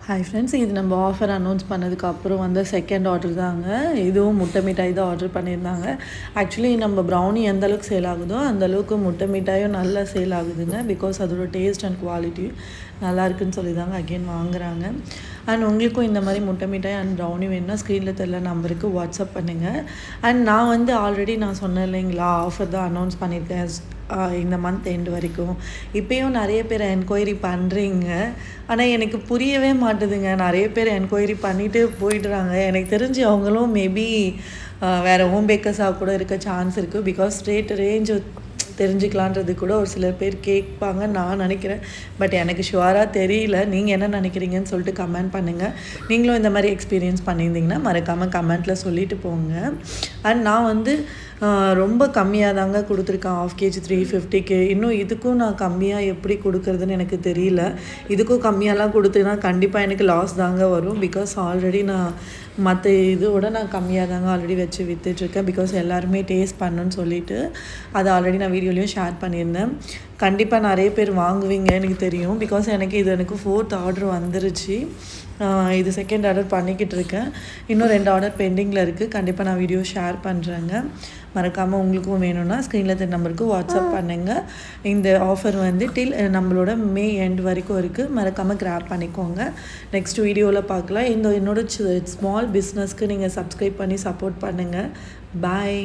Hi friends, இது நம்ம offer announce பண்ணதுக்கப்புறம் வந்து செகண்ட் ஆர்டர் தாங்க. இதுவும் முட்டை மிட்டாய் தான் ஆர்டர் பண்ணியிருந்தாங்க. ஆக்சுவலி நம்ம ப்ரௌனி எந்த அளவுக்கு சேல் ஆகுதோ அந்தளவுக்கு முட்டை மிட்டாயும் நல்லா சேல் ஆகுதுங்க. பிகாஸ் அதோட டேஸ்ட் அண்ட் குவாலிட்டி நல்லா இருக்குன்னு சொல்லி தாங்க அகெயின் வாங்குகிறாங்க. அண்ட் உங்களுக்கும் இந்த மாதிரி முட்டை மிட்டாய் அண்ட் ப்ரௌனி வேணுன்னா ஸ்க்ரீனில் தெரியல நம்பருக்கு வாட்ஸ்அப் பண்ணுங்கள். அண்ட் நான் வந்து ஆல்ரெடி நான் சொன்னேன் இல்லைங்களா, ஆஃபர் தான் அனௌன்ஸ் பண்ணியிருக்கேன் இந்த மந்த் எண்டு வரைக்கும். இப்போயும் நிறைய பேர் என்கொயரி பண்ணுறீங்க, ஆனால் எனக்கு புரியவே மாட்டுதுங்க. நிறைய பேர் என்கொயரி பண்ணிவிட்டு போயிடுறாங்க. எனக்கு தெரிஞ்சு அவங்களும் மேபி வேறு ஹோம் பேக்கர்ஸாக கூட இருக்க சான்ஸ் இருக்குது. பிகாஸ் ரேஞ்சு தெரிஞ்சுக்கலான்றது கூட ஒரு சில பேர் கேட்பாங்கன்னு நான் நினைக்கிறேன். பட் எனக்கு ஷுவராக தெரியல. நீங்கள் என்ன நினைக்கிறீங்கன்னு சொல்லிட்டு கமெண்ட் பண்ணுங்கள். நீங்களும் இந்த மாதிரி எக்ஸ்பீரியன்ஸ் பண்ணியிருந்தீங்கன்னா மறக்காமல் கமெண்ட்டில் சொல்லிட்டு போங்க. அண்ட் நான் வந்து ரொம்ப கம்மியாக தாங்க கொடுத்துருக்கேன். 1/2 kg 350க்கு. இன்னும் இதுக்கும் நான் கம்மியாக எப்படி கொடுக்குறதுன்னு எனக்கு தெரியல. இதுக்கும் கம்மியாலாம் கொடுத்தேன்னா கண்டிப்பாக எனக்கு லாஸ் தாங்க வரும். பிகாஸ் ஆல்ரெடி நான் மற்ற இதோட நான் கம்மியாக தாங்க ஆல்ரெடி வச்சு விற்றுட்ருக்கேன். பிகாஸ் எல்லாருமே டேஸ்ட் பண்ணணுன்னு சொல்லிவிட்டு அதை ஆல்ரெடி நான் வீடியோலையும் ஷேர் பண்ணியிருந்தேன். கண்டிப்பாக நிறைய பேர் வாங்குவீங்க எனக்கு தெரியும். பிகாஸ் எனக்கு 4th ஆர்டர் வந்துருச்சு. இது செகண்ட் ஆர்டர் பண்ணிக்கிட்டு இருக்கேன். இன்னும் 2 ஆர்டர் பெண்டிங்கில் இருக்குது. கண்டிப்பாக நான் வீடியோ ஷேர் பண்ணுறேங்க. மறக்காமல் உங்களுக்கும் வேணும்னா ஸ்க்ரீனில் தெரிய நம்பருக்கு வாட்ஸ்அப் பண்ணுங்கள். இந்த ஆஃபர் வந்து நம்மளோட மே எண்ட் வரைக்கும் இருக்குது. மறக்காமல் கிராப் பண்ணிக்கோங்க. நெக்ஸ்ட் வீடியோவில் பார்க்கலாம். என்னோட ஸ்மால் பிஸ்னஸ்க்கு நீங்கள் சப்ஸ்கிரைப் பண்ணி சப்போர்ட் பண்ணுங்கள். பாய்.